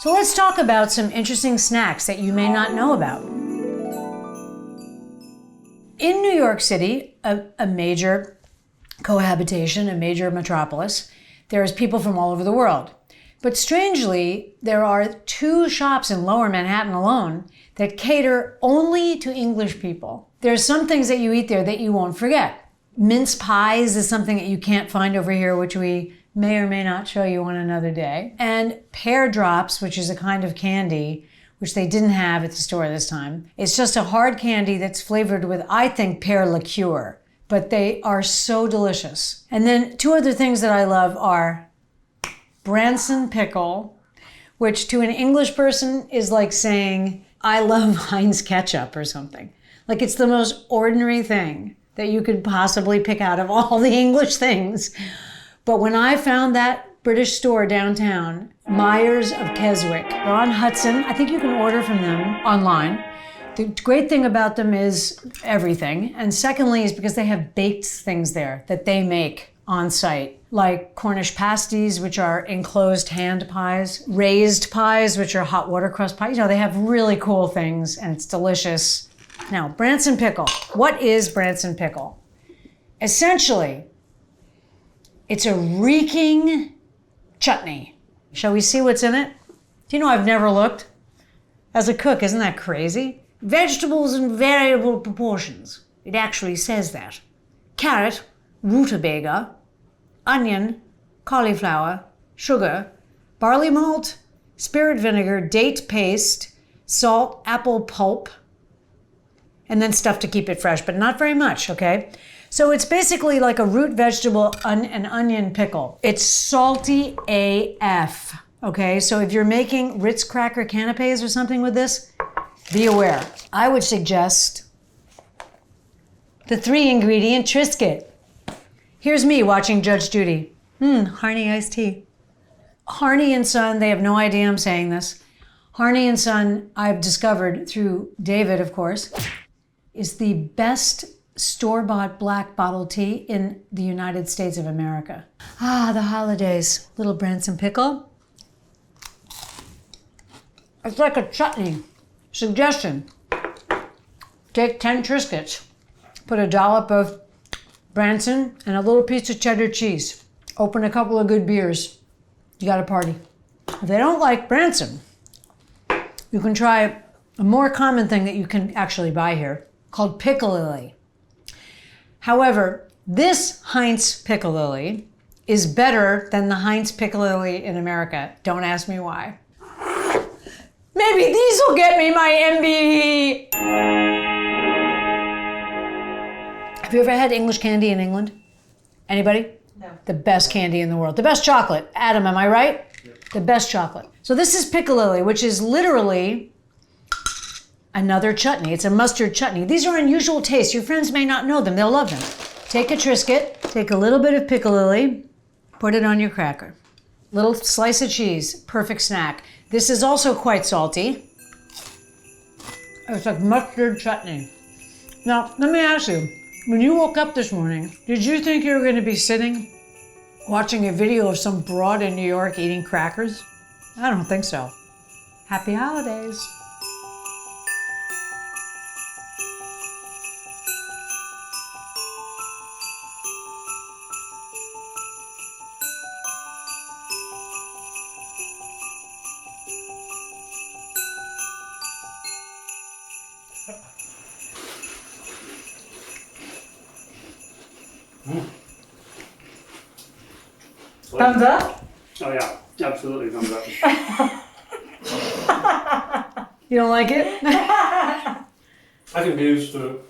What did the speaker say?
So let's talk about some interesting snacks that you may not know about. In New York City, a major cohabitation, a major metropolis, there's people from all over the world. But strangely, there are 2 shops in Lower Manhattan alone that cater only to English people. There's some things that you eat there that you won't forget. Mince pies is something that you can't find over here, which we may or may not show you on another day. And pear drops, which is a kind of candy, which they didn't have at the store this time. It's just a hard candy that's flavored with, I think, pear liqueur, but they are so delicious. And then 2 other things that I love are Branson Pickle, which to an English person is like saying, I love Heinz ketchup or something. Like it's the most ordinary thing that you could possibly pick out of all the English things. But when I found that British store downtown, Myers of Keswick, they're on Hudson. I think you can order from them online. The great thing about them is everything. And secondly is because they have baked things there that they make on site, like Cornish pasties, which are enclosed hand pies, raised pies, which are hot watercress pies. You know, they have really cool things and it's delicious. Now, Branson Pickle. What is Branson Pickle? Essentially, it's a reeking chutney. Shall we see what's in it? Do you know I've never looked? As a cook, isn't that crazy? Vegetables in variable proportions. It actually says that. Carrot, rutabaga, onion, cauliflower, sugar, barley malt, spirit vinegar, date paste, salt, apple pulp, and then stuff to keep it fresh, but not very much, okay? So it's basically like a root vegetable, an onion pickle. It's salty AF, okay? So if you're making Ritz cracker canapes or something with this, be aware. I would suggest the 3-ingredient Triscuit. Here's me watching Judge Judy. Harney iced tea. Harney and Son, they have no idea I'm saying this. Harney and Son, I've discovered through David, of course, is the best store-bought black bottle tea in the United States of America. Ah, the holidays. Little Branson Pickle. It's like a chutney. Suggestion. Take 10 Triscuits. Put a dollop of Branson and a little piece of cheddar cheese. Open a couple of good beers. You got a party. If they don't like Branson, you can try a more common thing that you can actually buy here called PICALILLI. However, this Heinz Piccalilli is better than the Heinz Piccalilli in America. Don't ask me why. Maybe these will get me my MBE. Have you ever had English candy in England? Anybody? No. The best candy in the world. The best chocolate. Adam, am I right? Yep. The best chocolate. So this is Piccalilli, which is literally another chutney. It's a mustard chutney. These are unusual tastes. Your friends may not know them. They'll love them. Take a Triscuit, take a little bit of Piccalilli, put it on your cracker. Little slice of cheese, perfect snack. This is also quite salty. It's like mustard chutney. Now, let me ask you, when you woke up this morning, did you think you were going to be sitting watching a video of some broad in New York eating crackers? I don't think so. Happy holidays. Thumbs up? Oh yeah, absolutely thumbs up. You don't like it? I can get used to it.